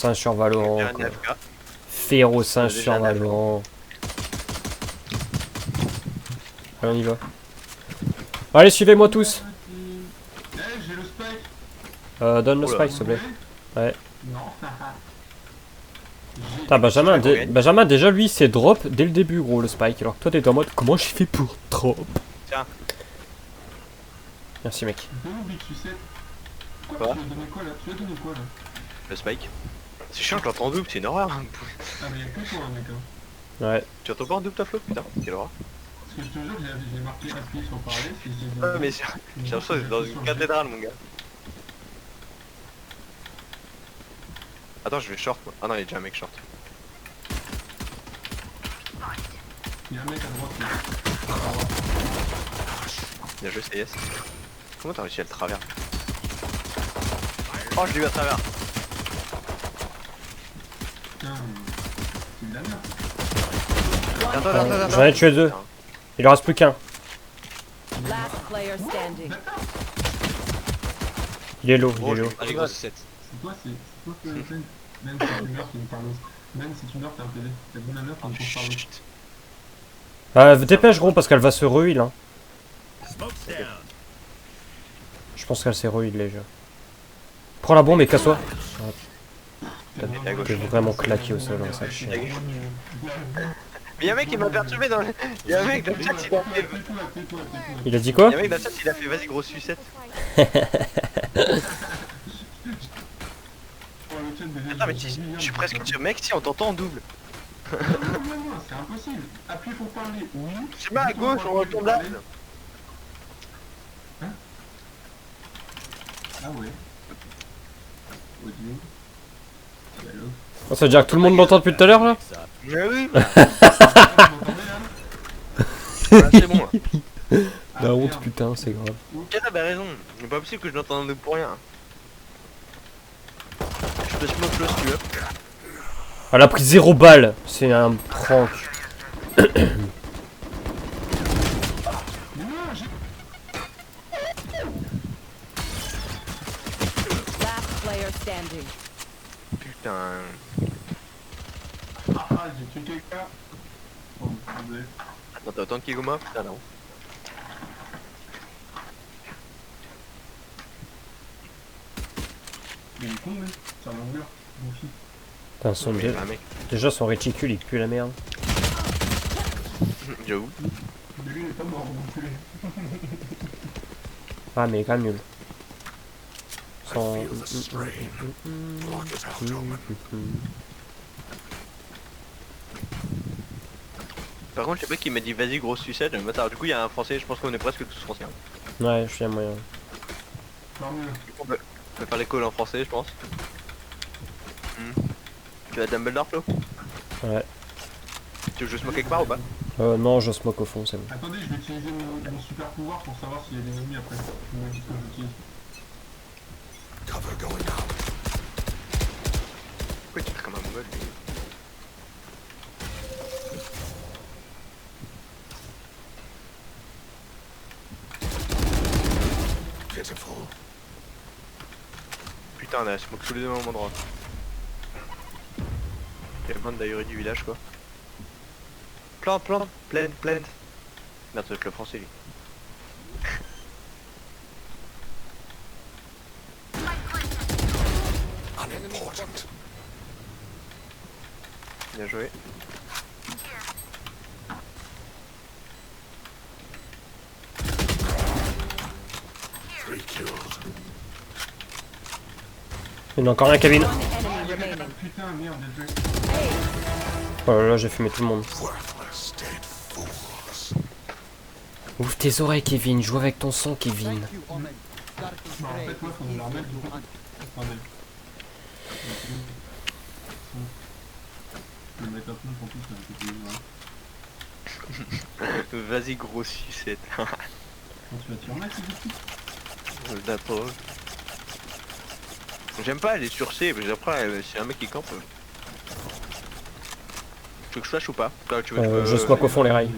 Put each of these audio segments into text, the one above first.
singe sur Valorant. Il y a un AFK. Féro singe Déjà sur un AFK. Valorant. Allez, on y va. Allez, suivez-moi tous. Eh, j'ai le spike. Donne le Oula. spike, s'il te plaît. Ouais. Non. Putain, Benjamin, J'espère qu'on gagne. Benjamin, déjà lui, c'est drop dès le début, gros, le spike. Alors que toi, t'es en mode, comment j'ai fait pour drop? Tiens. Merci, mec. Donne Big Sucette. Quoi Tu as donné quoi là? Tu as donné quoi là? Le spike. C'est chiant, je l'entends en double, c'est une horreur. Ah, mais y'a que toi, mec. Hein. Ouais. Tu entends pas en double ta flotte? Putain, quelle horreur. Parce que je te jure, j'ai marqué appuyé sur parler. Ah, mais j'ai l'impression d'être dans une cathédrale, mon gars. Attends, je vais short. Ah non, il y a déjà un mec short. Il y a un mec à droite. Bien joué, CS. Comment t'as réussi à le travers? Oh, je l'ai eu à travers. Putain, c'est de la merde. Attends. J'en ai tué deux. Il en reste plus qu'un. Last player standing. Il est low, il Oh, est low. allez, gros, 7. C'est toi, c'est toi qui as même si tu meurs, tu nous parles. Même si tu meurs, t'as un PD. T'as bon à neuf, on peut parler. Chut. Dépêche, gros, parce qu'elle va se re-heal, hein. Je pense qu'elle s'est re-heal, déjà. Prends la bombe et casse-toi. Et à gauche. T'es vraiment claqué au sol, hein, ça chien. Mais y'a un mec qui m'a perturbé dans le. Y'a un mec dans le chat, il a fait. Tais-toi. Il a dit quoi? Y'a un mec dans le chat, il a fait vas-y, grosse sucette. Attends, mais je suis presque sûr, mec, si on t'entend en double. Non, c'est impossible. Appuie pour parler. Oui. Je sais pas, à gauche, on retourne là. Hein? Ah ouais. Audio. Dialogue. Oh, ça veut dire que tout le monde m'entend depuis tout à l'heure, là? Mais oui. Ah, vous m'entendez là? Voilà, c'est bon. Là. La honte, merde. putain, c'est grave. Ok, t'as raison. C'est pas possible que je l'entende en double pour rien. Je te smoke le si tu veux. Elle a pris 0 balles. C'est un prank. Mais non, j'ai. Last player standing. Putain. Ah, j'ai tué quelqu'un. Bon, désolé. Attends, t'attends Kigoma? Putain, non. Mais il est con, mais. C'est un longueur. Mon fils. Putain, son Mais un mec. déjà son réticule, il pue la merde. J'avoue. Mais lui, il est pas mort non plus. Ah, mais il est quand même nul. Son... Par contre, je sais pas qui m'a dit vas-y, grosse sucette. Mais attends, du coup, il y a un français, je pense qu'on est presque tous français. Hein. Ouais, je suis à moyen. Tant mieux. Du coup, on peut faire les calls en français, je pense. Tu as Dumbledore, Flo? Ouais. Tu veux que je smoke quelque part ou pas? Non, je smoke au fond, c'est bon. Attendez, je vais utiliser mon super pouvoir pour savoir s'il y a des ennemis après. Vous me dites que j'utilise. Pourquoi tu fais comme un mongol lui? Putain, on a smoke tous les deux au même endroit. Il y a plein d'ailleurs du village quoi. Plante. Merde, ça doit être le français lui. Bien joué. Il y en a encore un, Kevin. One enemy remaining. Putain, merde, désolé. Oh là là, j'ai fumé tout le monde. Ouvre tes oreilles, Kevin. Joue avec ton sang, Kevin. Bah, en fait, ouais, faut nous la remettre du coup. Attendez. Je vais mettre un peu en plus, là, c'était Vas-y gros sucette. Quand tu vas t'y remettre, c'est tout. D'accord. J'aime pas aller sur C, mais après c'est un mec qui campe. Tu veux que je flash ou pas? Tu veux que Je smoke au fond les rails.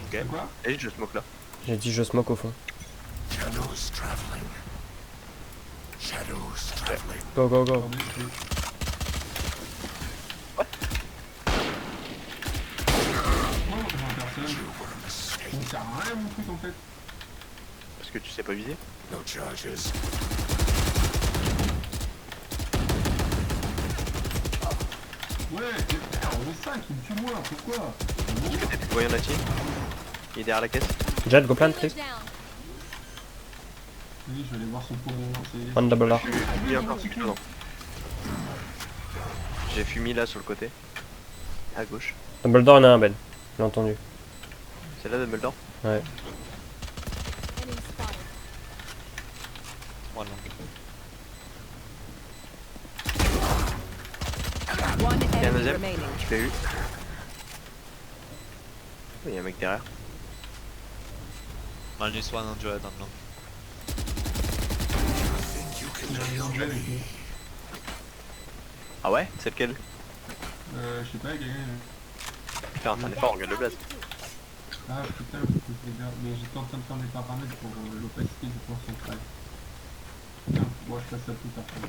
Ok. Quoi? Allez, je smoke là. J'ai dit je smoke au fond. Go, go, go. Attendez, Parce que tu sais pas viser. Ouais, on est 5, il me tue moi, pourquoi? Voyons la team. Il est derrière la caisse. Jet, go plant, please. Oui, je vais aller voir son pot de lancer. One double R. Il est encore dedans. J'ai fumé là sur le côté. À gauche. Dumbledore, il y en a un, Ben. J'ai entendu. C'est là Dumbledore. Ouais. Voilà. One Il y a un enemy deuxième. remaining. Je l'ai eu. Il y a un mec derrière. Minus one on Joe, don't know. Il y a un duel avec nous. Ah ouais? C'est lequel? Je sais pas, quelqu'un. Putain, t'en es fort, regarde le blaze. Ah putain, faut que je regarde. Mais j'étais en train de faire des paramètres pour l'opacité du plan central. Putain, moi je passe à tout après.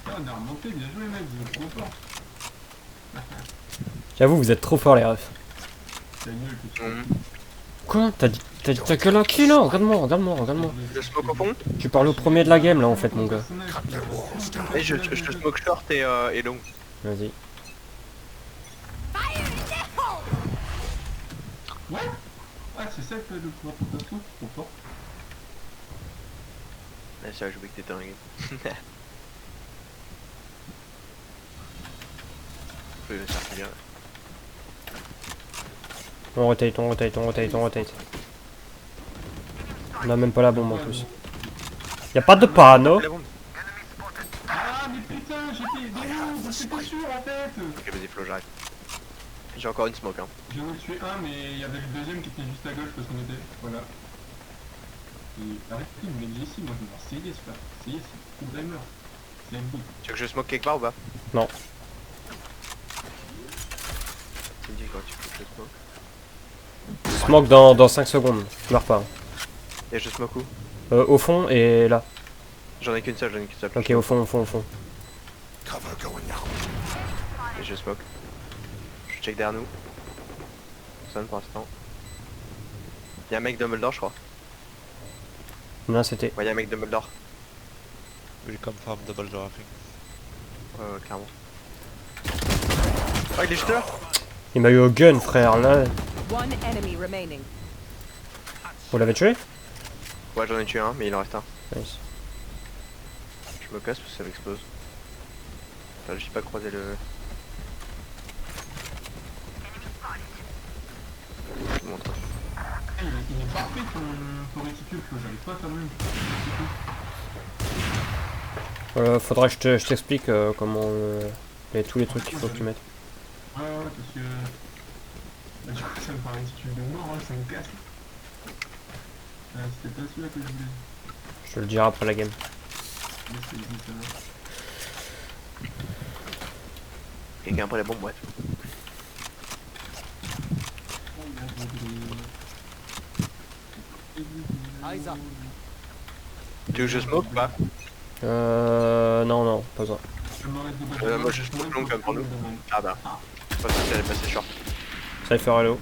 Ah, on est remonté, bien joué mec, vous êtes trop fort. J'avoue, vous êtes trop forts, les refs. C'est nul que tu Quoi? T'as que la kill là? Regarde-moi, regarde-moi, regarde-moi. Je smoke au fond. Tu parles au premier de la game là en fait, mon gars. Et je smoke short et long. Vas-y. Ouais. Ah, c'est ça que le pouvoir pour ta sauce, trop fort. Ah, ça, je voulais que t'étais un game. Oui, ça fait bien. On rotate, on rotate, on rotate, on rotate. On a même pas la bombe en plus. Y'a pas de panneau. La bombe. Ah, mais putain, j'étais démon, j'étais sûr en fait. Ok, vas-y, Flo, j'arrête. J'ai encore une smoke, hein. J'en ai tué un, mais il y avait le deuxième qui était juste à gauche parce qu'on était. Voilà. Et arrête, il me met ici, moi je vais voir CS là. CS, c'est Primer. C'est MB. Tu veux que je smoke quelque part ou pas? Non. Tu me dis quand tu veux que je smoke. Smoke dans 5 secondes. Tu meurs pas. Et je smoke où? Au fond et là. J'en ai qu'une seule, j'en ai qu'une seule. Ok, au fond, au fond, au fond. Et je smoke. Je check derrière nous. Personne pour l'instant. Y'a un mec Dumbledore, je crois. Non, c'était. Ouais, y'a un mec Dumbledore. We confirm double door, I think. Ouais, clairement. Oh, il est juste là. Il m'a eu au gun, frère. Là, One enemy remaining. vous l'avez tué? Ouais, j'en ai tué un, mais il en reste un. Nice. Je me casse parce que ça m'explose. Enfin, j'ai pas croisé le... Je vous montre. Il est parfait ton réticule, que j'arrive pas à faire même. Faudrait que je t'explique comment. Il y a tous les trucs qu'il faut que tu mettes. Ouais, parce que. Bah, du coup, ça me paraît réticule de mort, hein, ça me casse. C'était pas celui-là que je voulais. Je te le dirai après la game. Mais c'est dit ça. Quelqu'un après la bombe, ouais. Tu veux que je smoke ou pas? Non, non, pas ça. Moi je smoke long comme pour nous. Ah bah. Je pense que ça allait passer short. Cypher hello.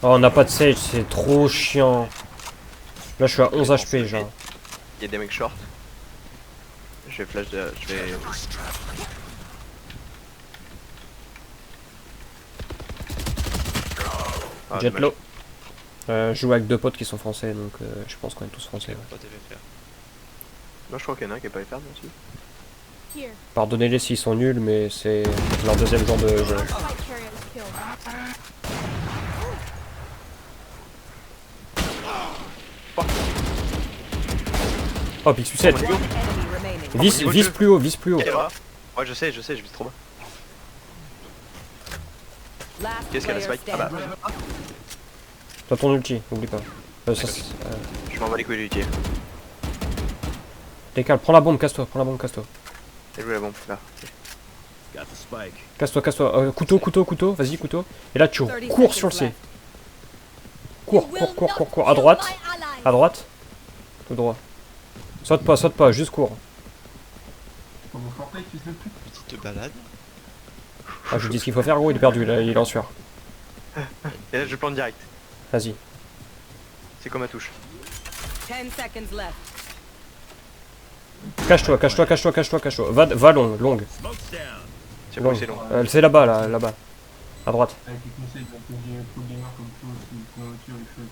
Oh, on n'a pas de sage, c'est trop chiant. Là, je suis à 11 HP, genre. Il y a des mecs short. Je vais flash de... Je vais... Ah, Jet dommage. low. Je joue avec deux potes qui sont français, donc je pense qu'on est tous français. Ouais. Pas TVFR. Moi je crois qu'il y en a un qui est pas FR aussi. Pardonnez-les s'ils sont nuls, mais c'est leur deuxième jour de jeu. Oh, Big Sucette. One enemy remaining. Vise plus haut, vise plus haut. Ouais, je sais, je vis trop bas. Last Qu'est-ce qu'elle a player spike? Ah bah, standing. T'as ton ulti, n'oublie pas. je m'en bats les couilles du tir. Décale, prends la bombe, casse-toi, prends la bombe, casse-toi. J'ai joué la bombe, là. Casse-toi, casse-toi. Couteau, couteau, couteau, vas-y, couteau. Et là, tu 30 cours sur le C. Cours, cours, cours, cours, cours. À droite. À droite. Tout droit. Saute pas, juste cours. Comme au Fortnite, tu sais plus. Tu te balades. Ah, je lui dis ce qu'il faut faire, gros, il est perdu, là, il est en sueur. Et là je plante direct. Vas-y. C'est comme ma touche. 10 seconds left. Cache-toi, cache-toi, cache-toi, cache-toi, cache-toi. Va long, longue. C'est Long. bon, c'est long. C'est là-bas, là-bas. À droite. Avec les conseils d'un peu pro gamer comme toi, qui prend la voiture, il fait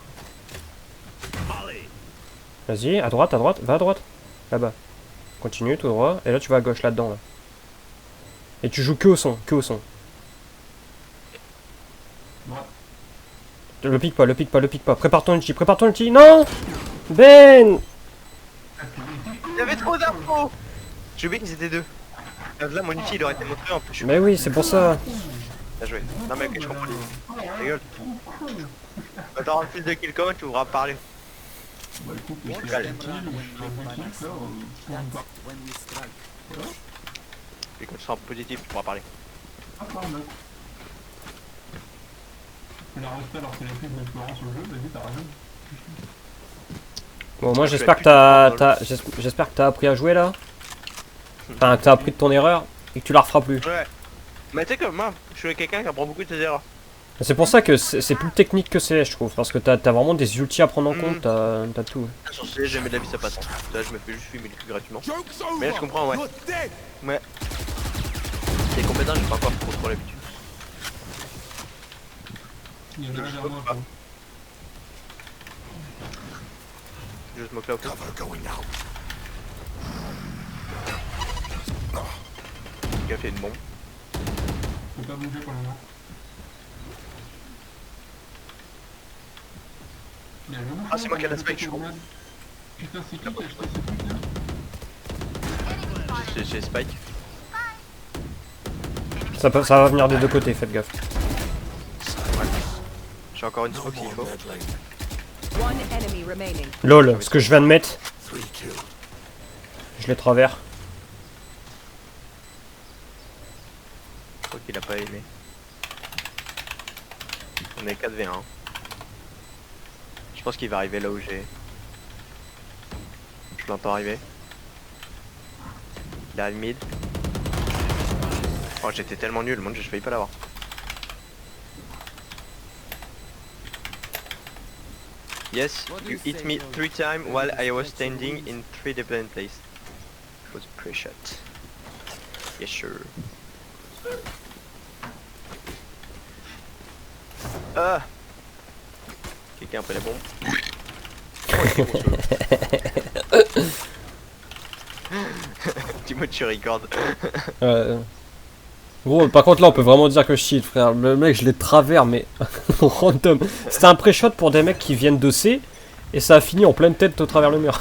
quoi. Vas-y, à droite, va à droite. Là-bas. Continue, tout droit. Et là, tu vas à gauche, là-dedans, là. Et tu joues que au son, que au son. Droite. Le pique pas, le pique pas, le pique pas. Prépare ton ulti, non Ben. Il y avait trop d'infos. J'ai oublié qu'ils étaient deux. Là mon outil il aurait été montré en plus. Je suis Mais oui, c'est pour ça. bien joué. Non mais ok, je comprends. Ta gueule. Quand t'auras un fil de kill comment tu voudras parler. Bah écoute, Bon, c'est allez. un kill ou je fais un kill, là, Et quand tu seras positif tu pourras parler. ah, pardon. Tu l'as resté alors qu'elle a fait de l'expérience au jeu, vas-y, t'as raison. Bon, moi Je j'espère vais que j'espère que t'as appris à jouer là. Enfin, que t'as appris de ton erreur et que tu la referas plus. Ouais. Mais tu sais que moi, je suis quelqu'un qui apprend beaucoup de ses erreurs. C'est pour ça que c'est plus technique que CS, je trouve. Parce que t'as vraiment des ultis à prendre en Mhm. compte, t'as tout. Sur CS, jamais de la vie ça passe. Là, je me fais juste fumer le cul gratuitement. Mais là, je comprends, ouais. Ouais. C'est compétent, j'ai pas encore trop l'habitude. Il y en a un Je derrière smoke moi, pas. quoi. Je smoke là au fond. Il a fait une bombe. Faut pas bouger pour le moment. Il y a le Ah, c'est moi qui ai la spike, je suis con. Putain, c'est qui qui a acheté ce truc là? J'ai Spike. Ça va venir des deux côtés, faites gaffe. J'ai encore une smoke s'il faut. One enemy remaining. LOL, ce que je viens de mettre. Je l'ai travers. Je crois qu'il a pas aimé. On est 4v1. Je pense qu'il va arriver là où j'ai. Je l'entends arriver. Il arrive mid. Oh j'étais tellement nul, mon dieu, je failli pas l'avoir. Yes, you hit me 3 times while I was standing in 3 different places. It was a pre-shot. Yes sure. Ah! Quelqu'un après la bombe. Dis-moi tu recordes. Gros, par contre là on peut vraiment dire que je cheat, frère. Le mec je l'ai travers mais random. C'était un pré-shot pour des mecs qui viennent de C et ça a fini en pleine tête au travers le mur.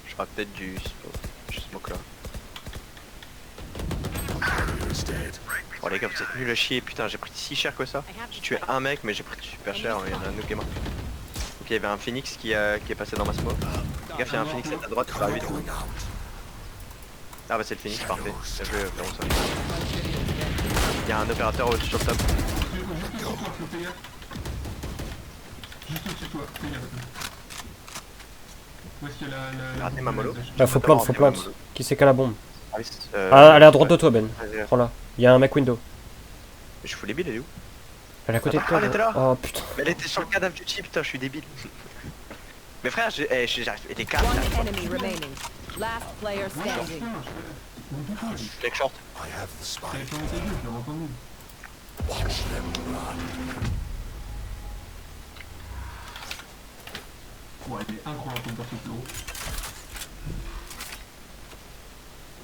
Je ferai peut-être du smoke là. Oh les gars vous êtes nuls à chier, putain j'ai pris si cher que ça. J'ai tué un mec mais j'ai pris super cher, il y en a un autre qui est mort. Ok il y avait un phoenix qui est passé dans ma smoke. Gaffe il y a un phoenix à ta droite, tu vas arriver. Ah bah c'est le phoenix, parfait. Bien joué frérot ça. Il y a un opérateur sur le top. Juste au-dessus de toi, fais gaffe. Juste au-dessus de toi, fais gaffe. Où est-ce qu'il y a la Raté ma mollo. Là faut plante, faut plante. Qui c'est qu'à la bombe? Ah, oui, Ah, elle est à droite de toi Ben. Vas-y, Prends là. Il y a un mec window. je fous les billes, elle est où? Elle est à côté de toi. elle était là. Oh putain. Mais elle était sur le cadavre du type, putain je suis débile. Mais frère, j'arrive, elle est 4. One enemy remaining. Last player standing. Flex short. T'avais pas été vu, je l'ai entendu. Ouais, il est incroyable ton perso flow.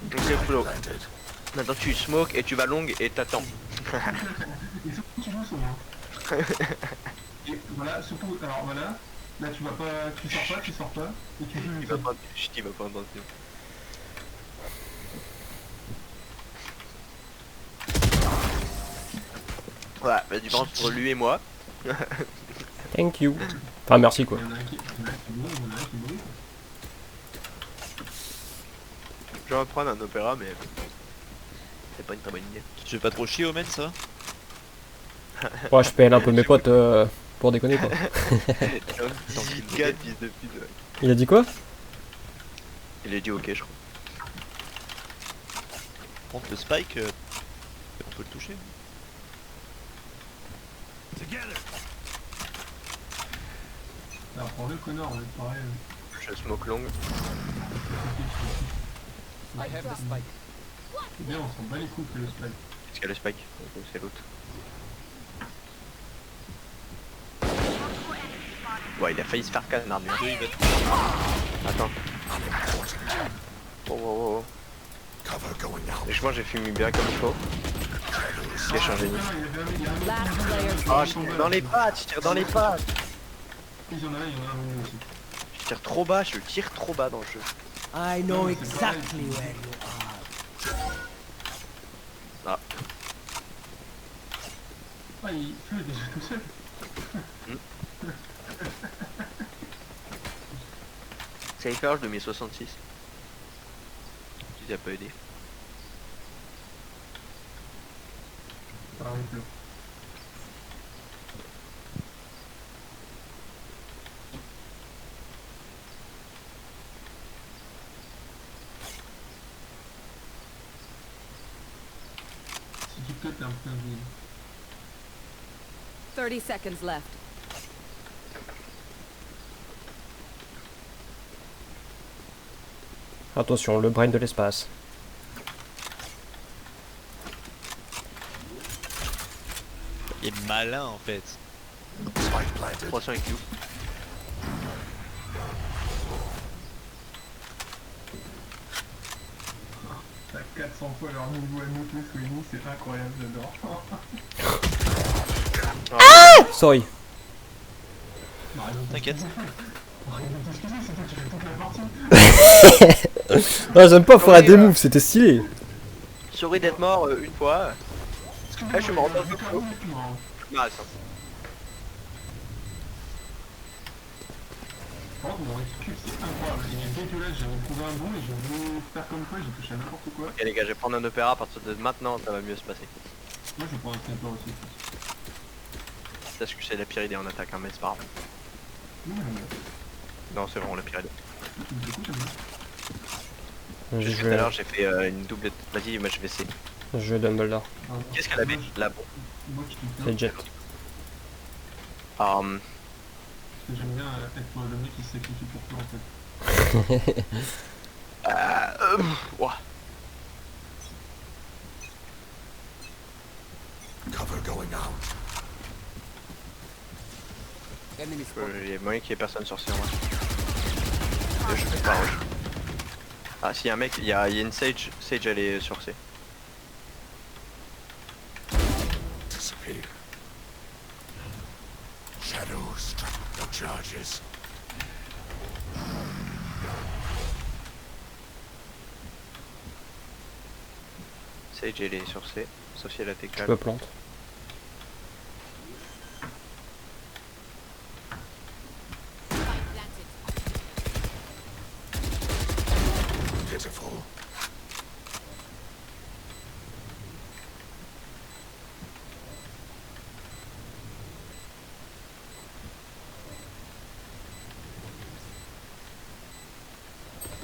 Donc c'est flow. Maintenant tu smoke et tu vas long et t'attends. Il faut que tu joues souvent. Et voilà, surtout, alors voilà, là tu vas pas, tu sors pas, et tu joues Il va pas, il va pas entendre. Voilà, la différence entre lui et moi. Thank you. Enfin merci quoi. Il y en a un qui brûle, il y en a un qui brûle. Je vais reprendre un opéra mais c'est pas une très bonne idée. Tu fais pas trop chier au main ça? Ouais, je PL un peu mes potes pour déconner quoi. Dans le gars, fils de pute. Ouais. Il a dit quoi? Il a dit ok je crois. contre le spike, on peut le toucher. Alors prends-le connard, on est pareil. Je smoke long. C'est bien, on s'en bat les couilles que le spike. Est-ce qu'il y a le spike? Donc, c'est l'autre. Ouais, il a failli se faire canard lui. Deux, il va être... Attends. Oh, oh, oh. Et je pense j'ai fumé bien comme il faut. J'ai changé de Last player Ah, standing. je tire dans les pattes, je tire dans les pattes. Il y en a un, aussi. Je tire trop bas, je tire trop bas dans le jeu. I know Ouais, c'est pareil. exactly where you are. Ah, Ah, il pleut déjà tout seul. Cypher, je le mets 66. Si ça peut aider. Pareil, il pleut. Si tu cut, t'es un peu invisible. 30 seconds left. Attention, le brain de l'espace. Il est malin en fait. 300 IQ. T'as 400 fois leur niveau à nous tous, Winnie, c'est incroyable, j'adore. Sorry. Bah, raison de T'inquiète. Raison de t'excuser, c'est toi qui fais toute la partie. Non, j'aime pas faire des moves, c'était stylé. Souris d'être mort une fois. Excuse-moi, je suis mort dans le j'ai feu. carrément plus mort. Ah, ça. Par contre, mon récupération, c'est incroyable. Il est dégueulasse, j'avais trouvé un bon et je voulais faire comme quoi, j'ai touché à n'importe quoi. Ok les gars, je vais prendre un opéra, à partir de maintenant ça va mieux se passer. Moi, je vais prendre un sniper aussi. Sache que c'est la pire idée en attaque, hein, mais c'est pas grave. Non, c'est vraiment la pire idée. Du coup, j'aime bien. Je Tout à l'heure, vais, j'ai fait une double. Vas-y, moi je vais C. je vais Dumbledore. Alors, Qu'est-ce qu'elle avait là bon. moi, je kiffe bien. C'est Jet. Parce que j'aime bien être le mec qui se sacrifie pour toi en fait. Ouah. Enemy spotted. Il y a moyen qu'il y ait personne sur C en vrai. Je fais pas rush. Ah, s'il y a un mec, il y a une Sage. Sage elle est sur C. Sage elle est sur C, sauf si elle a tes Je calmes. me plante.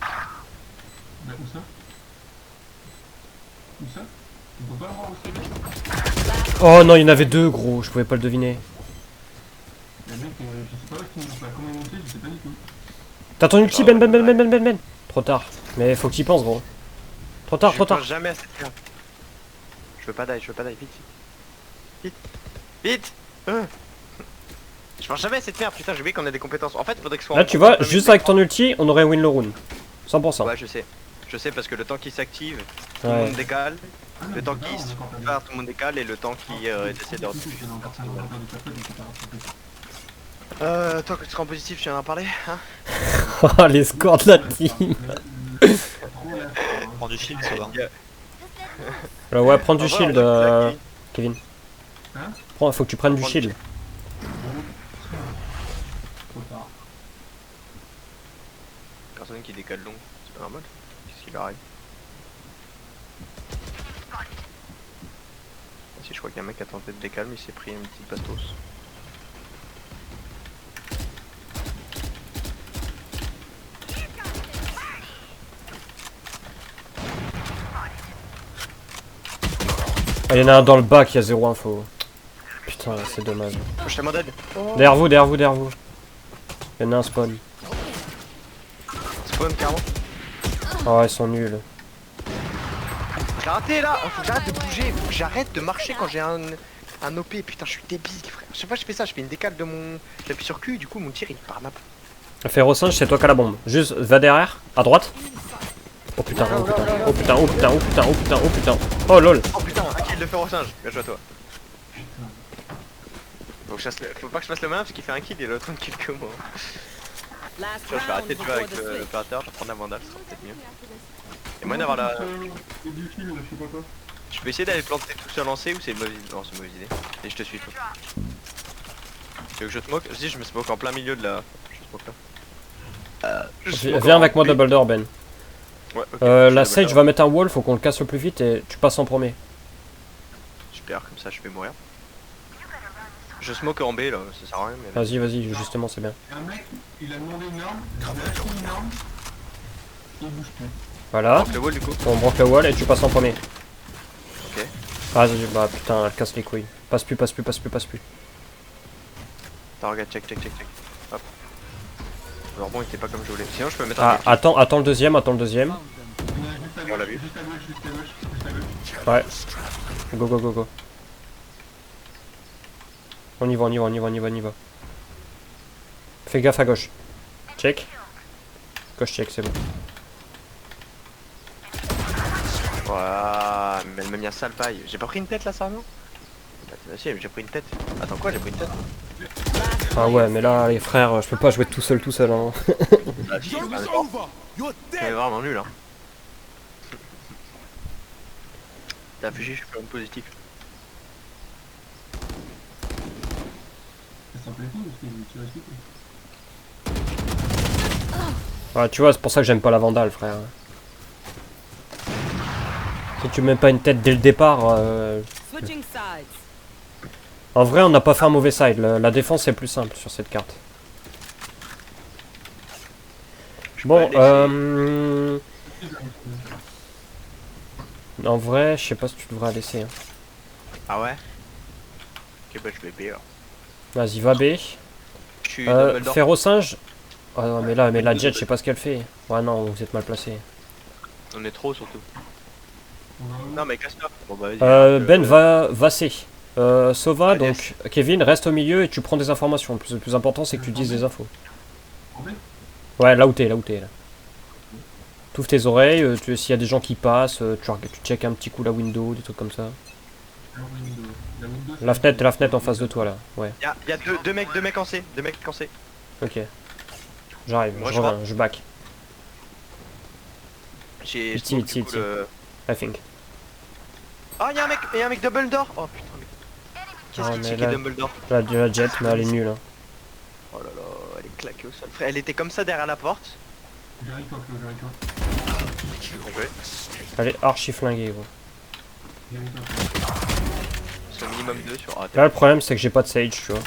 Bah, où ça? Où ça? On peut pas le voir aussi. Oh non, il y en avait deux, gros, je pouvais pas le deviner. Le mec, je sais pas comment il monter, je sais pas du tout. T'as ton ulti, Ben. Trop tard. Mais faut que t'y penses, gros. Trop tard, trop Je tard. pense jamais à cette merde. Je veux pas die, vite. Vite Je pense jamais à cette merde, putain, j'ai oublié qu'on a des compétences. En fait, faudrait que ce soit Là, en tu vois, compte, juste mais- avec ton ulti, on aurait win le rune. 100%. Ouais, je sais. Je sais parce que le temps qui s'active, tout le Ouais. monde décale. Ah non, Le temps mais qui c'est se pas, on a encore prépare, tout le monde décale. Et le temps qui essaie de En plus, on a encore 50 encore de papote, donc c'est pas grave. Toi, que tu seras en positif, tu viens d'en parler, hein? Oh, les scores de la team. Trop la Prends du shield, ça va. Ouais, prends du Au revoir, shield, on est Kevin. Hein? Faut que tu prennes du Prends du shield. Trop tard. Personne qui décale long, c'est pas normal. Qu'est-ce qui leur arrive? Si je crois qu'il y a un mec qui a tenté de décaler, mais il s'est pris une petite bastos. Il y en a un dans le bac, il y a 0 info. Putain, c'est dommage. Je t'ai demandé. Derrière vous, derrière vous, derrière vous. Il y en a un spawn. Spawn carrément. Oh, ils sont nuls. J'ai raté là. Faut que j'arrête de bouger. Faut que j'arrête de marcher quand j'ai un OP. Putain, je suis débile, frère. Chaque fois que je fais ça, je fais une décale de mon. J'appuie sur Q, du coup, mon tir il part ma. Férocinge, c'est toi qui as la bombe. Juste, va derrière, à droite. Oh putain, oh putain, oh putain, oh putain, oh putain, oh putain, oh putain. Oh lol. Oh putain, un kill de fer au singe. Bien joué à toi. Faut pas que je fasse le malin parce qu'il fait un kill et l'autre un kill que moi. Last Tu vois, je vais arrêter round de jouer before avec the switch. l'opérateur, je vais prendre la vandale, ça sera peut-être mieux. Et moyen d'avoir la. C'est du fil, je sais pas quoi. Je peux essayer d'aller planter tout seul lancé ou c'est une mauvaise idée? Non, c'est une mauvaise idée. Et je te suis toi. Tu veux que je smoke? Je dis, je me smoke en plein milieu de la. Je smoke là. Viens avec moi double door Ben. Ouais, ok. La Je Sage va mettre un wall, faut qu'on le casse au plus vite et tu passes en premier. Super, comme ça je vais mourir. Je smoke en B là, ça sert à rien mais. Vas-y, vas-y, justement c'est bien. Un mec, il a demandé une arme, il a acheté une arme, il bouge plus. Voilà, Le wall du coup. on broque le wall et tu passes en premier. Ok. Ah bah putain, elle casse les couilles. Passe plus, passe plus, passe plus, passe plus. Attends, regarde, check. Hop. Alors bon, il était pas comme je voulais. Sinon, je peux mettre un Ah, défi. attends le deuxième, attends le deuxième. Il y en a juste à On l'a gauche, vu. juste à gauche, juste à gauche, juste à gauche. Ouais. Go, go, go, go. On y va, on y va, on y va, on y va, on y va. Fais gaffe à gauche. Check. Gauche check, c'est bon. Voilà, mais elle m'a mis un sale paille. J'ai pas pris une tête là, ça non? Bah, si, j'ai pris une tête. Attends, quoi, j'ai pris une tête? Ah ouais, mais là, les frères, je peux pas jouer tout seul, hein. Ah, si, c'est vraiment nul, hein. T'as affiché, je suis quand même positif. Ça me plaît tout parce que tu restes tout. Ouais, tu vois, c'est pour ça que j'aime pas la Vandale, frère. Si tu mets pas une tête dès le départ, Switching sides. en vrai, on n'a pas fait un mauvais side. La défense est plus simple sur cette carte. Bon, en vrai, je sais pas si tu devrais laisser. Hein. Ah ouais? Ok, bah je vais B alors. Vas-y, va B. Je suis double door. Férocinge. Ah non, mais la Jet, je sais pas ce qu'elle fait. Ouais, non, vous êtes mal placé. On est trop surtout. Non, mais casse-toi. Bon, bah vas-y. Ben va C. Sova, Ah, donc Kevin, reste au milieu et tu prends des informations. Le plus important, c'est que tu dises des infos. Ouais, là où t'es, là. T'ouvres tes oreilles, s'il y a des gens qui passent, tu check un petit coup la window, des trucs comme ça. La fenêtre en face de toi là, ouais. Y'a deux mecs en C. Deux mecs en C. Ok. J'arrive, Moi, je je reviens, je back, J'ai Ici, smoke, ici, du coup, le... I think. Ah, y'a un mec double door. Oh putain, mais. Qu'est-ce Ah, qu'il mais check là- double door? La Jet, mais elle est nulle. Hein. Oh là là, elle est claquée au sol. Frère, elle était comme ça derrière la porte. J'arrive pas, Flo, j'arrive pas. Bien joué. Elle est archi flinguée, gros. J'arrive pas. C'est au minimum 2 sur A. Là, le problème, c'est que j'ai pas de Sage, tu vois.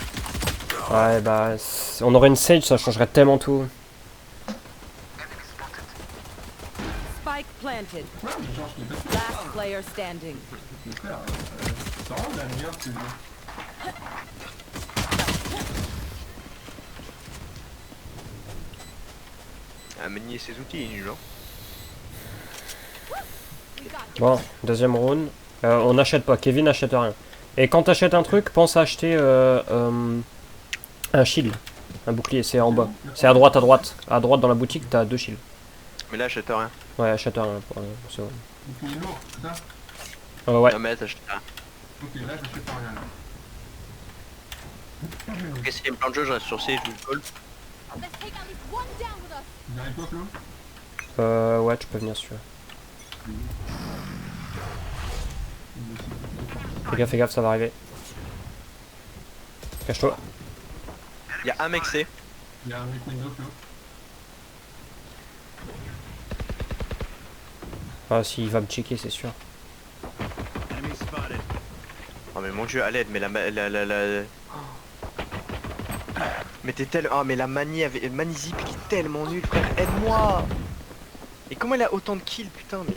Ouais, bah, on aurait une Sage, ça changerait tellement tout. Spike planted. Ouais, mais genre, je l'ai pas fait. Last player standing. Frère, ça rend la merde, ce jeu. À manier ses outils, il est nul, hein. Bon, deuxième round. On n'achète pas, Kevin n'achète rien. Et quand t'achètes un truc, pense à acheter un shield. Un bouclier, c'est en bas. C'est à droite, À droite dans la boutique, t'as 2 shields. Mais là, j'achète rien. Ouais, achète un pour ça. Donc il est lourd, c'est ça? Ouais. Non, mais là, t'achètes rien. Ok, là, j'achète pas rien. Là. Ok, s'il y a une plan de jeu, je reste sur C, je joue le call. J'arrive pas, Flo? Ouais, tu peux venir si tu veux. Fais gaffe, ça va arriver. Cache-toi. Y'a un mec C. Il y a un mec window, Flo. Ah, s'il va me checker, c'est sûr. Oh, mais mon dieu, à l'aide, mais la. Mais t'es tellement. Oh, mais la manie avec. Manizip qui est tellement nul, frère, aide-moi! Et comment elle a autant de kills, putain, mais.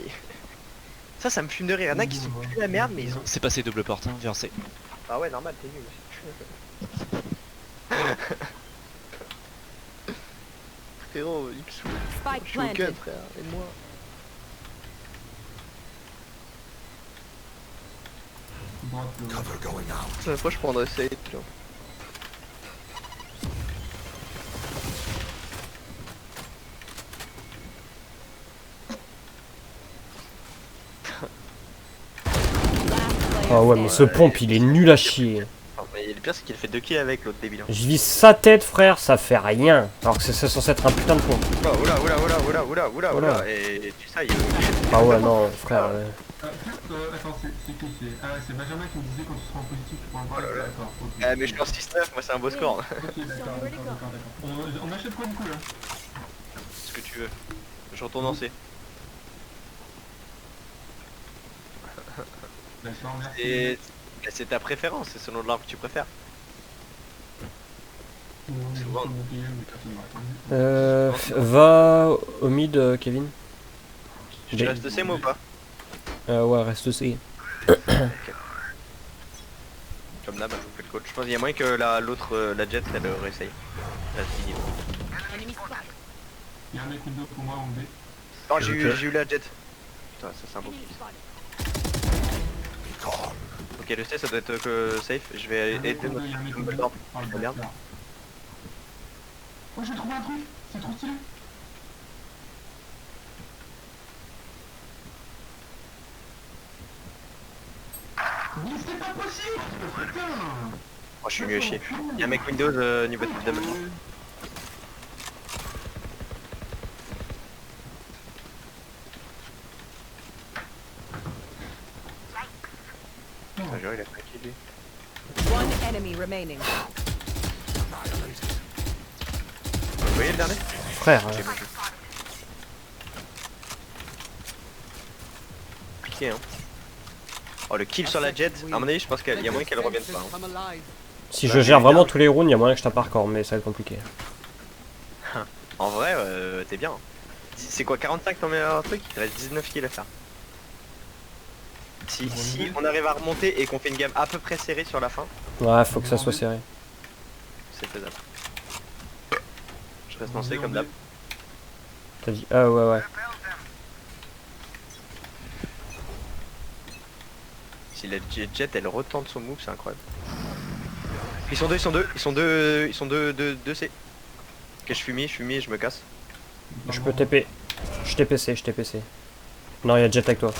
Ça me fume de rire. Y'en a qui sont plus la merde, mais ils ont. C'est passé double porte, hein, viens, c'est. Ah ouais, normal, t'es nul. Frérot, il me saoule. Spike Je suis au cut, planted. frère. Aide-moi. Droite, La fois, je prendrais ça. Tu vois. Ah ouais, mais ce pompe, il est nul à chier. Non, mais le pire, c'est qu'il fait 2 kills avec l'autre débile. Hein. Je vise sa tête, frère, ça fait rien. Alors que c'est censé être un putain de pompe. Oula. Voilà. Et tu sais, il Ah ouais, non, frère. Attends, c'est qui c'est Benjamin qui me disait quand tu seras en positif, tu pourras me parler. D'accord, ok. mais je lance 6-9, moi c'est un beau score. Ok, d'accord. On achète quoi du coup là? Ce que tu veux. Je retourne en C. D'accord, merci. Et c'est ta préférence, c'est selon l'arme que tu préfères. Souvent. Va au mid, Kevin. Je te reste C moi ou pas? Ouais, reste C. Comme d'hab, je vous fais le coach. Je pense qu'il y a moyen que l'autre, la jet, elle réessaye. Elle finit. Il y a un mec window pour moi en B. Oh, j'ai eu la jet. Putain, ça c'est un beau kill. Ok, le C ça doit être que safe. Je vais aller aider notre Dumbledore. Oh Oh, merde. Oh, j'ai trouvé un truc. C'est trop stylé. Mais c'est pas possible. Putain. Oh, je suis nul à chier. Il y a un mec Windows niveau de Dumbledore. Ah, genre, il a craqué lui. One enemy remaining. Vous voyez le dernier? Frère, Piqué hein. Oh le kill sur la jet, à mon avis je pense qu'il y a moyen qu'elle revienne pas. Hein. I'm alive. si je gère vraiment tous les rounds, il y a moyen que je tape hardcore, mais ça va être compliqué. En vrai, t'es bien. C'est quoi 45 ton meilleur truc? Il reste 19 kills à faire. Si on arrive à remonter et qu'on fait une game à peu près serrée sur la fin, Ouais, faut que ça soit serré. c'est faisable. Je reste lancé comme d'hab. T'as dit ah ouais. Si la jet elle retente son move, c'est incroyable. Ils sont deux C. Ok, je fumis, je me casse. Je peux TP. Je TPC. Non, il y a jet avec toi.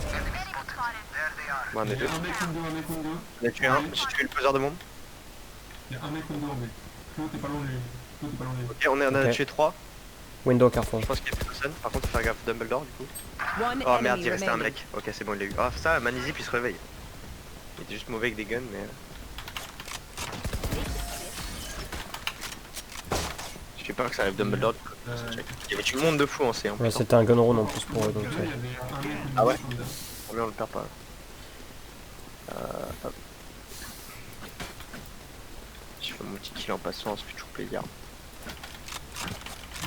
Ouais, on est deux. Un mec window. On a tué un, j'ai tué le poseur de bombe. Il y a un mec window en B. Flo, t'es pas loin de lui. Ok, on en a Ok. tué 3. Window carrefour. Je pense qu'il y a plus personne. Par contre, faut faire gaffe Dumbledore du coup. One Oh merde, enemy il restait un remaining. mec. Ok, c'est bon, il l'a eu. Ah, ça, Manizi puis il se réveille. Il était juste mauvais avec des guns, mais. Je sais pas que ça arrive Dumbledore du coup. Il y avait tout le monde de fou en C en Ouais, plus. c'était un gun round en plus pour eux, donc Il y ouais. avait un mec window. Ah ouais candidat. Combien on le perd pas? Hop. Je fais mon petit kill en passant, c'est toujours plaisir.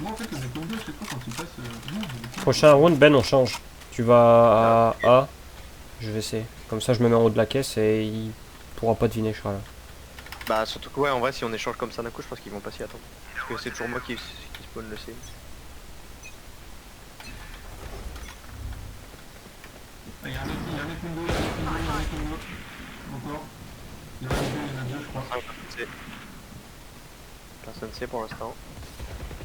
Moi en fait le mec window, je sais pas quand il passe. Non, il est pas- Prochain round, Ben, on change. Tu vas à A. Je vais C. Comme ça, je me mets en haut de la caisse et il pourra pas deviner, je serai là. Bah, surtout que ouais, en vrai, si on échange comme ça d'un coup, je pense qu'ils vont pas s'y attendre. Parce que c'est toujours moi qui spawn le C. Ah, il y a un mec window. Encore. Il y en a deux, je crois. Personne sait. Personne sait pour l'instant.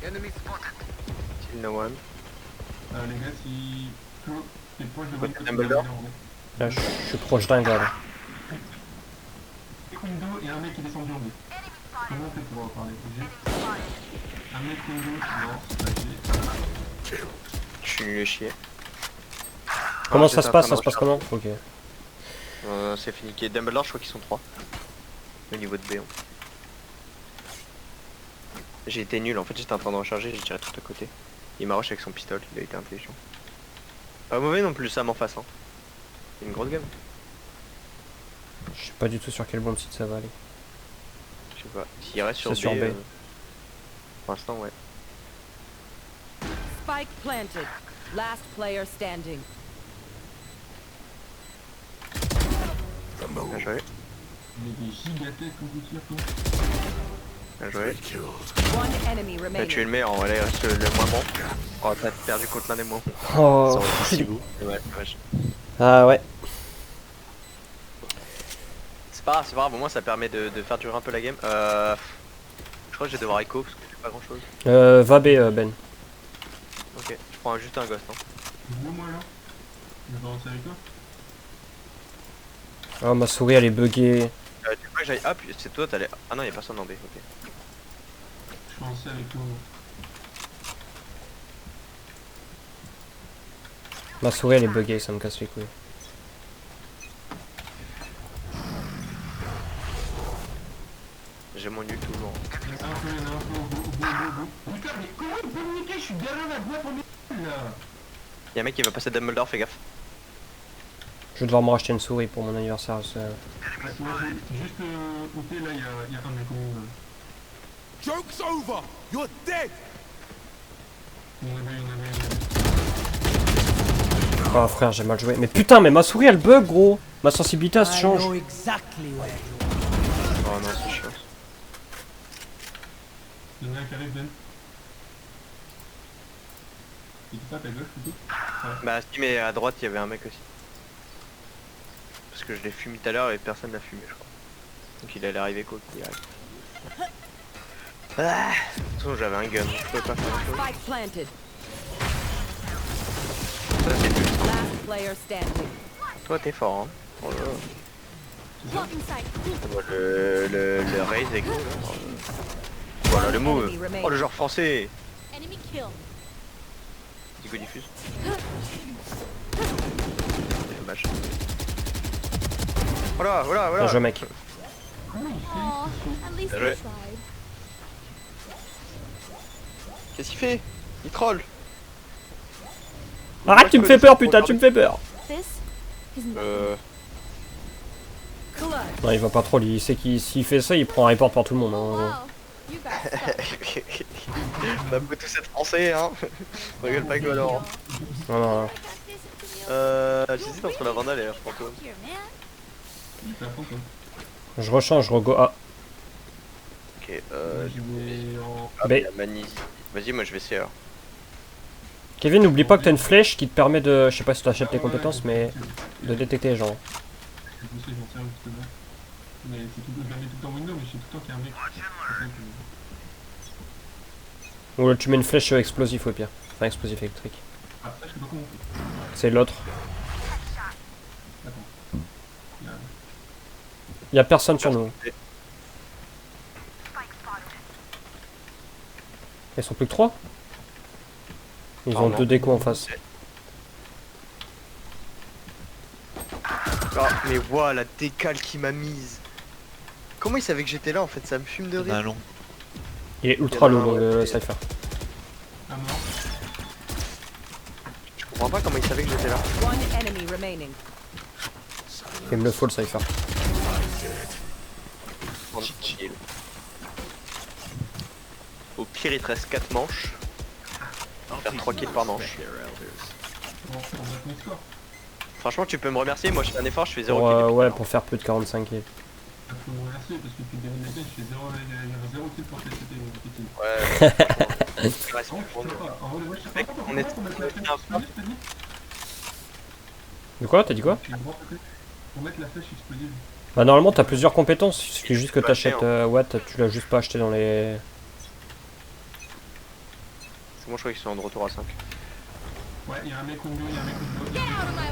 Enemy spotted. Still no one. Les gars, si. Flo, t'es proche de Côté window. Dumbledore. Là, je suis proche d'un gars là. Window et un mec qui est descendu en B. Comment on fait pour parler? Un mec window, non, c'est pas G. Je suis nul à chier. Comment Ah, ça j'étais se en passe? train Ça de se passe comment? Ok. C'est fini. Qui est Dumbledore, je crois qu'ils sont 3. Au niveau de B. Hein. J'ai été nul, en fait j'étais en train de recharger, j'ai tiré tout à côté. Il m'a rush avec son pistolet, il a été intelligent. Pas mauvais non plus Sam en face hein. C'est une grosse game. Je sais pas du tout sur quel bon site ça va aller. Je sais pas. S'il reste sur B, C'est sur B. pour l'instant ouais. Spike planted. Last player standing. Bien joué. Il est des gigatech quand vous tirez quoi. Bien joué. One enemy T'as tué remaining. le meilleur, voilà, il reste le moins bon. Oh, t'as perdu contre l'un des moins bons. Oh. Ça aurait été si beau. Ouais, dommage. Ah ouais. C'est pas grave, au moins ça permet de faire durer un peu la game. Je crois que je vais devoir écho parce que j'ai pas grand chose. Va B, Ben. Ok, je prends juste un ghost. Hein. Dis-le moi là. Je vais avancer avec toi. Oh, ma souris elle est buggée. Tu veux pas que j'aille. Ah, puis c'est toi, t'allais. Ah non, y'a personne en B, ok. Je vais avancer avec toi. Ma souris elle est buggée, ça me casse les couilles. J'ai mon nul toujours. Il y en a un peu, go. Putain, mais comment il peut me niquer? Je suis derrière la boîte en métal là. Y'a un mec qui va passer Dumbledore, fais gaffe. Je vais devoir me racheter une souris pour mon anniversaire. Juste côté là, il y a un mec au monde. Joke's over! You're dead! Il y en avait. Oh frère, j'ai mal joué. Mais putain, mais ma souris elle bug gros. Ma sensibilité elle se change. Oh non, c'est chiant. Il y en a un qui arrive, Ben. Il était pas à ta gauche plutôt? Bah, si, mais à droite, il y avait un mec aussi. Parce que je l'ai fumé tout à l'heure et personne l'a fumé, je crois. Donc il allait arriver quoi qu'il arrive. Ah, de toute façon, j'avais un gun, je pouvais pas faire grand chose. Spike planted. Ça, c'est nul. Last player standing. Toi, t'es fort, hein. Oh là là. Le raise est cool. Voilà le move. Oh, le genre français. Enemy kill. Digo diffuse. C'est dommage. Voilà, voilà, Bien voilà. joué mec. Aw, at least Ouais. I tried. Qu'est-ce qu'il fait? Il troll. Arrête, tu me fais peur putain, tu me fais peur. This is not Clutch. Non, il va pas trop, il sait qu'il s'il fait ça, il prend un report par tout le monde. Hein, en gros. wow. You got stuck. On peut tous être français, hein. Regarde pas que alors. Non, non, non. I got this if you J'hésite entre la Vandale et la Fantôme. here, man. C'est à fond quoi. Je rechange, je rego. Ah, Ok, Je vais en. ah, B. mais la Manisi. Vas-y, moi je vais essayer alors. Kevin, n'oublie pas que t'as une flèche qui te permet de. Je sais pas si t'achètes tes compétences, mais de détecter les gens. Je sais, j'en sais justement. Mais c'est tout, je la mets tout le temps window, mais je sais tout le temps qu'il y a un mec. C'est ça que- Ou tu mets une flèche explosif au pire. Enfin, explosif électrique. Ah, ça, je sais pas comment on fait. C'est l'autre. Attends. Il y a- Y'a personne sur nous. Ils sont plus que 3. Ils ont non. 2 décos en face. Ah, mais voilà la décale qui m'a mise. Comment il savait que j'étais là en fait? Ça me fume de Il y en a un rire. long. Il est ultra Il y en a low un, le ouais. Cypher. Ah mort. Je comprends pas comment il savait que j'étais là. One enemy remaining. Il me le faut le Cypher. Chill. Au pire, il te reste 4 manches. Faire 3 kills par manche. On va mettre mes scores. Franchement, tu peux me remercier. Moi, je fais un effort, je fais 0 Pour, kills. depuis ouais, tout à pour faire plus de 45 kills. Il faut me remercier parce que depuis le début de la game, je fais 0, il y avait 0 kill pour TCT. l'heure. Ouais. Je reste Non, pour je sais nous. pas. En vrai, moi, je sais Mec, pas. on est- Pour mettre la flèche explosive, t'as dit? De quoi? T'as dit quoi? Tu as le droit, peut-être pour mettre la flèche explosive. Bah, normalement, t'as plusieurs compétences. Il suffit juste que Pas t'achètes. acheter, Ouais, tu l'as juste pas acheté dans les. C'est bon, je crois qu'ils sont de retour à 5. Ouais, il y a un mec window, il y a un mec window. Get out of my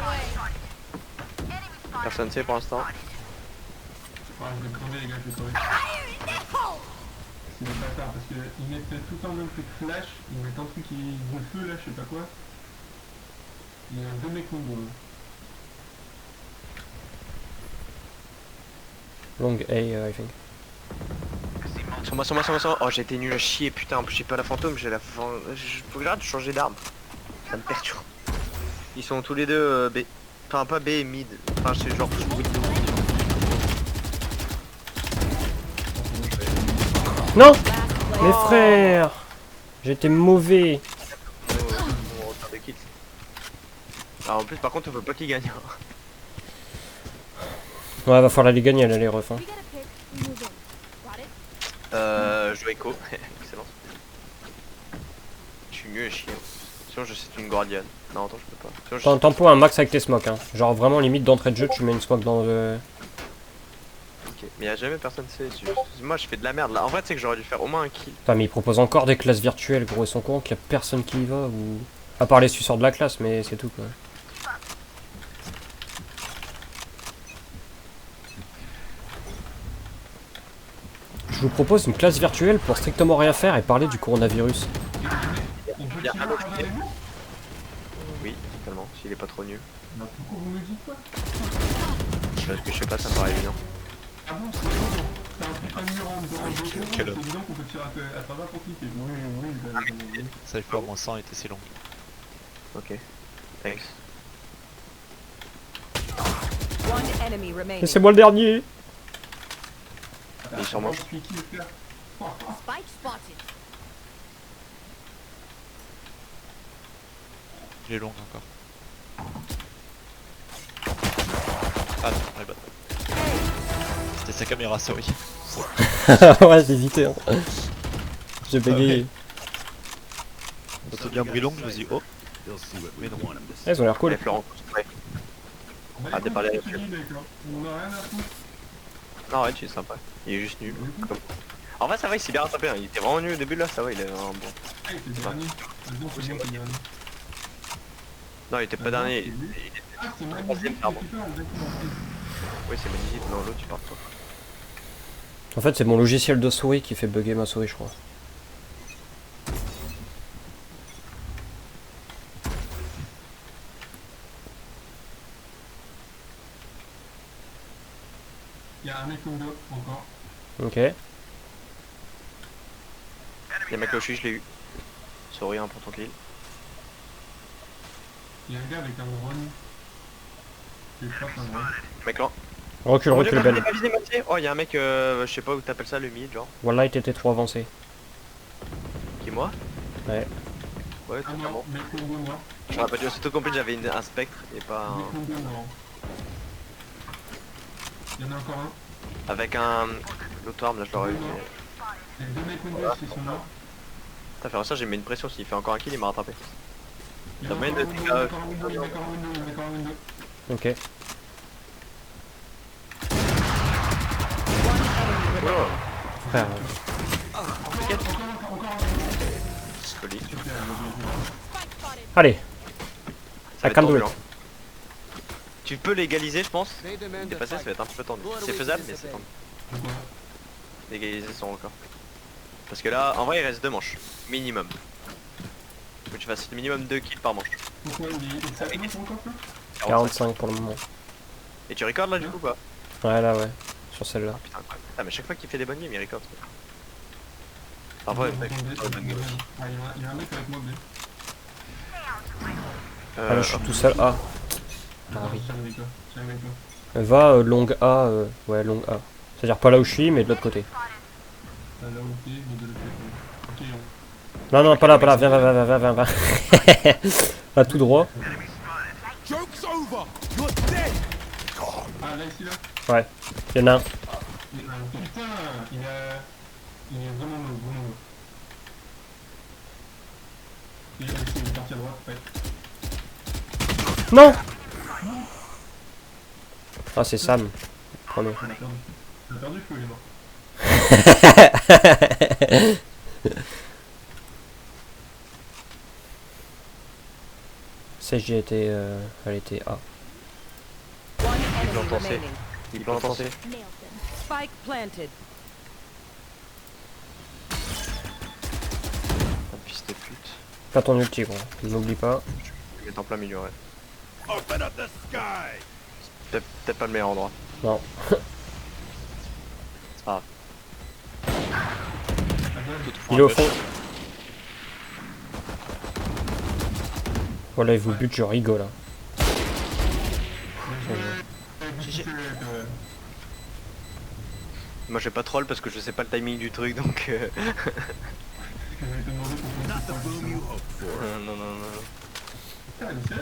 way. Personne sait pour l'instant. Ouais, je vais crever, les gars, je vais crever. C'est des bâtards parce qu'ils mettent tout le temps le même truc flash, ils mettent un truc qui ouvre le feu là, je sais pas quoi. Il y a 2 mecs window. Long A, I think. Sur moi, sur moi, sur moi, sur moi. Oh, j'ai été nul à chier, putain. En plus, j'ai pas la fantôme, j'ai la. Faut que j'arrête de changer d'arme. Ça me perturbe. Ils sont tous les deux B. Enfin, pas B et mid. Enfin, c'est genre window. Non! Last player. Mes frères! J'étais mauvais. On retard de kills. Alors, en plus, par contre, on veut pas qu'ils gagnent. Ouais, va falloir les gagner là, les refs. Hein. We get a pick, we move in. Got it? Je joue Echo. Excellent. Je suis nul à chier. Sinon je sais une Guardian. Non attends je peux pas. Sinon, je sais- Tempo un max avec tes smokes. Hein. Genre vraiment limite d'entrée de jeu, tu mets une smoke dans le... Ok. Mais y'a jamais personne sait. Moi je fais de la merde là. En vrai tu sais que j'aurais dû faire au moins un kill. Putain, mais ils proposent encore des classes virtuelles, gros. Ils sont contents qu'il y a personne qui y va ou... À part les suceurs de la classe, mais c'est tout quoi. Je vous propose une classe virtuelle pour strictement rien faire et parler du coronavirus. On peut Y'a tirer un autre par qui est- derrière nous? Oui, totalement. S'il est pas trop nul. Bah pourquoi vous me le dites pas? Parce que je sais pas, ça me paraît évident. Ah bon, c'est bon. T'as un putain de mur en dos, c'est Quel évident qu'on peut tirer à travers ton clip. Oui, bah, Ça fait pas moins 100 était si long. Ok. Thanks. One enemy remaining. Laissez-moi le dernier. Il est sur moi. Je suis qui le faire? Spike spotted. Il est long encore. Ah non, elle est bonne. C'était sa caméra, sorry. Ouais, j'ai hésité. Hein. J'ai bégayé. Surtout bien bruit long, je me dis oh. Mais non. Ah, ils ont l'air cool. Allez Florent, ouais. Bah, Ah, écoute, déparler c'est avec fini, mec, hein. On a rien à foutre. Non ouais, tu es sympa. Il est juste nul. En vrai ça va, il s'est bien rattrapé. Hein. Il était vraiment nul au début là, ça va, il avait un bon. Ah, il était dernier. C'est bon, c'est bon, c'est dernier. Non, il était pas dernier. Il était... Ah, c'est moi Troisième, qui pardon. récupère exactement. Oui, c'est magnifique. Non, l'autre, tu pars toi. En fait, c'est mon logiciel de souris qui fait bugger ma souris, je crois. Il y a un mec window encore. Ok. Les mecs Loshi, je l'ai eu. Sorry hein, pour ton kill. Il y a un gars avec un run. Je sais pas, c'est un run. Mec là. Recule, recule, Ben. Pas visé, Mathieu. Oh, il y a un mec, je sais pas où t'appelles ça, le mid, genre. Voilà, il était trop avancé. Qui, moi? Ouais. Ouais, Ah totalement. non, mec window mort. J'aurais pas dû aussitôt compris que j'avais un spectre et pas Mec un... window mort. Il y en a encore un. Avec un... L'autre arme, là, je l'aurais eu. mais- Il y a deux mecs window qui sont morts. T'as fait ça, j'ai mis une pression. S'il fait encore un kill, il m'a rattrapé. Il y en a T'as encore un moyen de window, il y en a encore un window, il y en a encore un window, il y en a encore un window. Ok. One enemy remaining. Frère. Encore un. Joli. Super, bien. Spike spotted. Allez. Ça va I être can do tendu, it. hein. Tu peux l'égaliser, je pense. Dépasser, ça va être un peu tendu. C'est faisable, mais c'est tendu. Pourquoi? L'égaliser son record. Parce que là, en vrai, il reste 2 manches. Minimum. Faut que tu fasses minimum 2 kills par manche. Pourquoi il est... Ça commence encore là? 45 pour le moment. Et tu recordes là, du coup, quoi? Ouais, là, ouais. Sur celle-là. Putain, quoi. Putain, mais chaque fois qu'il fait des bonnes games, il record. Parfois, Ouais, mec, il y pas de bonnes games. a un mec avec moi, B. Ah, là, je suis tout seul. Ah. Ah oui. Tiens avec toi. Va long A. Ouais, long A. C'est-à-dire pas là où je suis, mais de l'autre côté. Là où t'es, mais de l'autre côté. Ok, Non, non, pas là, pas là. Viens, viens. Là, tout droit. Joke's over! You're dead! Ah, là, ici, là. Ouais. Il y en a un. Putain, il est vraiment low, vraiment low. Il est parti à droite, ouais. Non. Ah, c'est Sam. Premier. On a perdu. On a perdu le feu, il est mort. CJ était. Elle était A. One l'ont enemy pensé. remaining. Il peut en tenter. Nailed them. Spike planted. Un fils de pute. Pas ton ulti, gros. N'oublie pas. Je vais être en plein milieu, ouais. Open up the sky! Peut-être pas le meilleur endroit. Non. C'est pas grave. Il est au fond. Voilà, il vous bute, je rigole. Hein. Moi, je vais pas troll parce que je sais pas le timing du truc donc. Not the boom you hoped for. Non.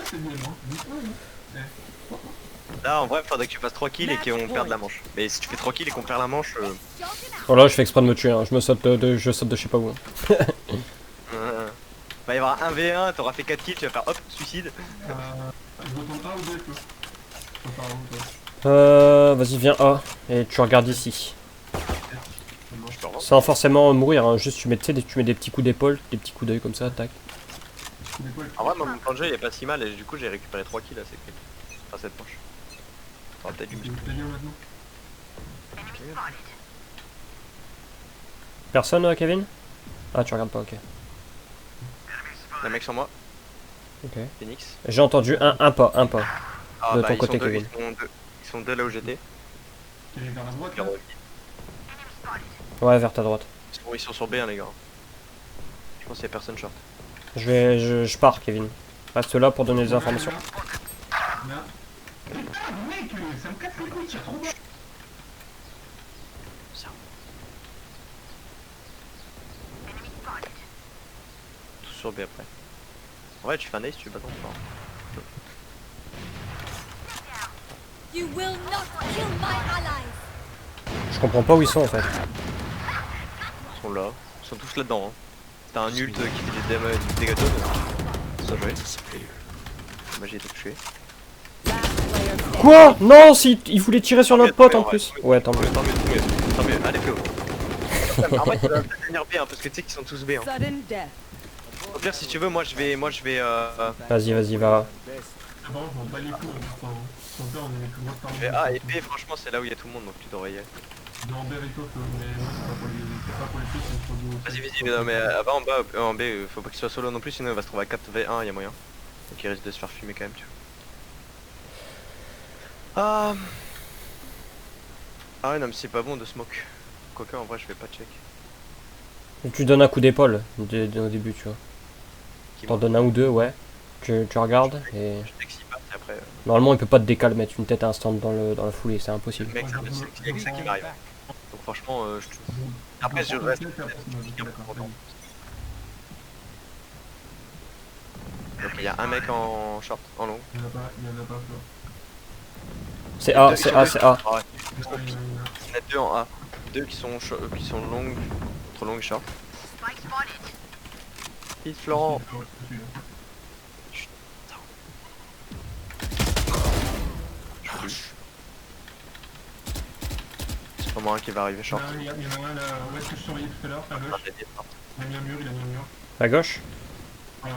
C'est bien, moi. Là, en vrai, faudrait que tu fasses 3 kills et qu'on perde la manche. Mais si tu fais 3 kills et qu'on perd la manche, Oh là, je fais exprès de me tuer, hein. Je saute de je sais pas où. va y avoir un V1, t'auras fait 4 kills, tu vas faire hop, suicide. Je retourne A ou B, quoi. Je repars où, toi? Vas-y, viens A et tu regardes ici. Je peux revoir. Sans forcément mourir, hein. Juste tu mets des petits coups d'épaule, des petits coups d'œil comme ça, tac. En vrai, moi, mon plan de jeu il est pas si mal et du coup, j'ai récupéré 3 kills assez quick. Enfin, cette manche. T'auras peut-être du Je muscle. vais tenir maintenant. Personne, Kevin? Ah, tu regardes pas, ok. Un mec sur moi, Ok. Phoenix. J'ai entendu un pas. Ah, De bah, ton ils côté, sont deux, Kevin. ils sont deux là où j'étais. Tu es vers la droite, là? Ouais, vers ta droite. Ils sont sur B, hein, les gars. Je pense qu'il y a personne short. Je pars, Kevin. Reste là pour donner des informations. Là. Putain, mec, ça me casse les couilles, tire trop bas. Tous sur B après. En vrai, tu fais un ace, tu bats ton fort. You will not kill my allies. Je comprends pas où ils sont en fait. Ils sont là. Ils sont tous là-dedans. Hein. T'as un ult qui fait des dégâts de zone. Ça joué. Moi j'ai été tué. Last player standing. Quoi? Non, si il voulait tirer sur notre pote en plus. Ouais, tant mieux. Tant mieux, tant mieux. Tant mieux. Allez, Flo. En fait, tu vas tenir B hein, parce que tu sais qu'ils sont tous B. Hein. Sudden death. Au pire, si tu veux, moi je vais. Vas-y, va. Ah, par contre, on bat les coups, hein. Son père, on est les plus grosses parties. Je vais A et B, franchement, c'est là où il y a tout le monde donc tu devrais y aller. Je vais en B avec toi, Flo, mais moi, c'est pas pour les filles, c'est pour le dos. Vas-y, non, mais va en bas, en B, faut pas qu'il soit solo non plus, sinon il va se trouver à 4v1, y a moyen. Donc il risque de se faire fumer quand même, tu vois. Ah ouais, non, mais c'est pas bon de smoke. Quoique, en vrai, je vais pas check. Tu donnes un coup d'épaule au début, tu vois. T'en donnes un ou deux, ouais. Tu regardes et. Je check s'il passe et après. Normalement, il peut pas te décaler, mettre une tête instant dans la foulée, c'est impossible. Mec, c'est que ça qui m'arrive. Donc franchement, je te. Après, je reste. D'accord. Donc il y a un mec en short, en long. Il y en a pas, Flo. C'est A, c'est A, c'est A. Ah ouais. Il y en a, il y en a. Il y en a deux en A. Deux qui sont longues, entre long et short. Vite Florent. C'est pas moi un qui va arriver short. Il y en a un là, où est-ce que je surveillais tout à l'heure, à Ah, gauche. j'ai dit, short. Il a mis un mur, À gauche? À gauche.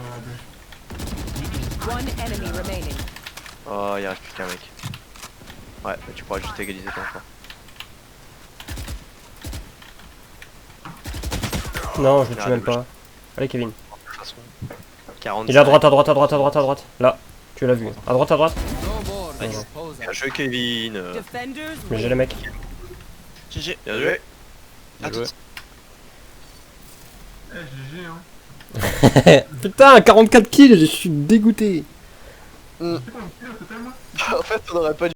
One enemy remaining. Oh, il reste plus qu'un mec. Ouais, mais tu pourras juste égaliser ton score. Non, je le tue même pas. Allez, Kevin. De toute façon, 40. Il est à droite. Là, tu l'as vu. À droite. Bien joué Kevin. Defenders Mais j'ai win. les mecs. GG. Bien joué. Bien joué. GG, hein. Putain, 44 kills, je suis dégoûté. C'est pas un kilo total, moi. En fait, on aurait pas dû.